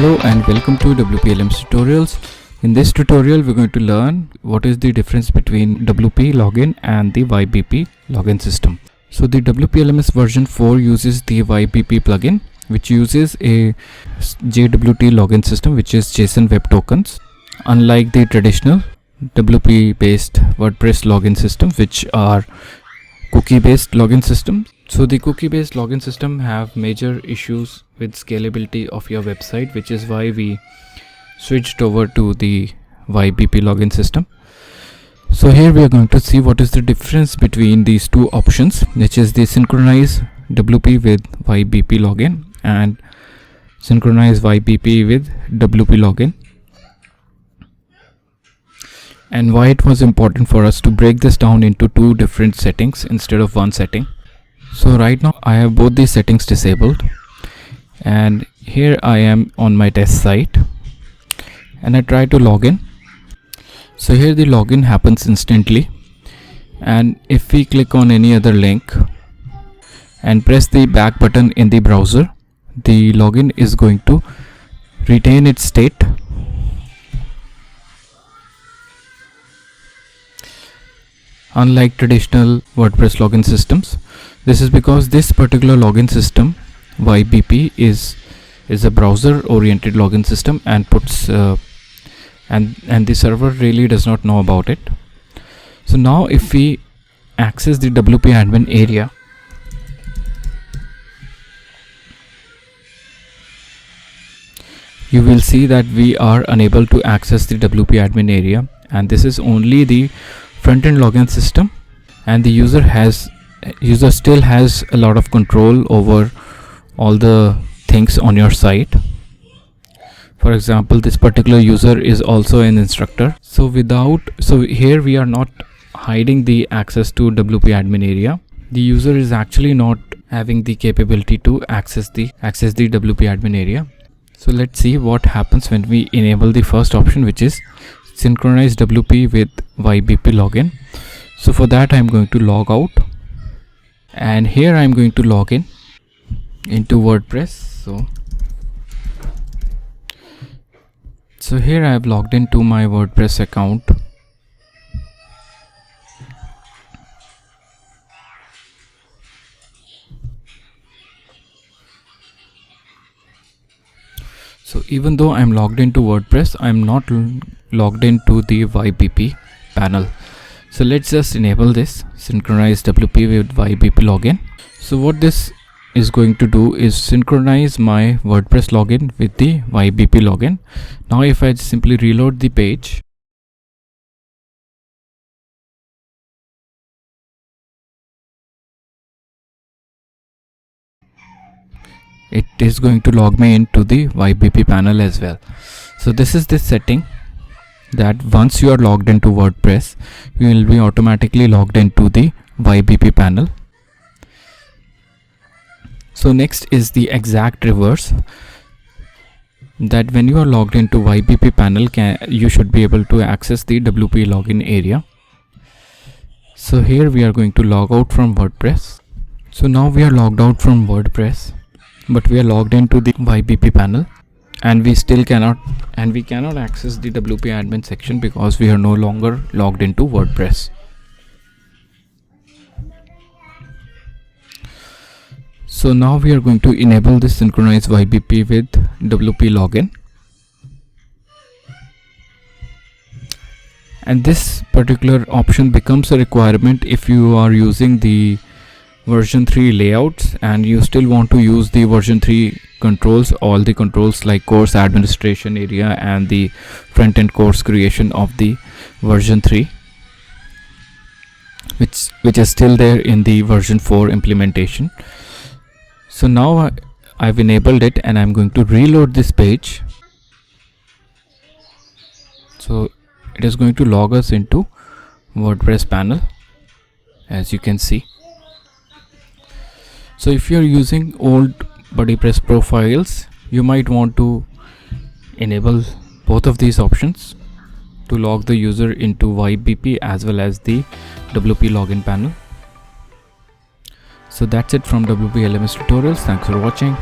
Hello and welcome to WP tutorials. In this tutorial we're going to learn what is the difference between WP login and the VibeBP login system. So the WP version 4 uses the VibeBP plugin, which uses a JWT login system, which is JSON Web Tokens, unlike the traditional WP based WordPress login systems, which are cookie based login systems. So the cookie based login system have major issues with scalability of your website, which is why we switched over to the VibeBP login system. So here we are going to see what is the difference between these two options, which is the synchronize WP with VibeBP login and synchronize VibeBP with WP login, and why it was important for us to break this down into two different settings instead of one setting. So right now I have both these settings disabled, and here I am on my test site and I try to log in. So here the login happens instantly, and if we click on any other link and press the back button in the browser, the login is going to retain its state. Unlike traditional WordPress login systems, this is because this particular login system, VibeBP, is a browser-oriented login system and puts and the server really does not know about it. So now, if we access the WP admin area, you will see that we are unable to access the WP admin area, and this is only the front-end login system, and the user still has a lot of control over all the things on your site. For example, this particular user is also an instructor. So here we are not hiding the access to WP admin area. The user is actually not having the capability to access the WP admin area. So let's see what happens when we enable the first option, which is synchronize WP with VibeBP login. So for that I'm going to log out, and here I'm going to log in into WordPress. So here I have logged into my WordPress account. So even though I'm logged into WordPress, I'm not logged into the VibeBP panel. So let's just enable this synchronize WP with VibeBP login. So what this is going to do is synchronize my WordPress login with the VibeBP login. Now if I simply reload the page, it is going to log me into the VibeBP panel as well. So this is this setting, that once you are logged into WordPress, you will be automatically logged into the VibeBP panel. So next is the exact reverse, that when you are logged into VibeBP panel, you should be able to access the WP login area. So here we are going to log out from WordPress. So now we are logged out from WordPress, but we are logged into the VibeBP panel, and we cannot access the WP admin section because we are no longer logged into WordPress. So now we are going to enable this synchronize VibeBP with WP login, and this particular option becomes a requirement if you are using the version 3 layouts and you still want to use the version 3 controls, all the controls like course administration area and the front-end course creation of the version 3, which is still there in the version 4 implementation. So now I've enabled it, and I'm going to reload this page. So it is going to log us into WordPress panel, as you can see. So if you're using old BuddyPress profiles, you might want to enable both of these options to log the user into VibeBP as well as the WP login panel. So that's it from WP tutorials. Thanks for watching.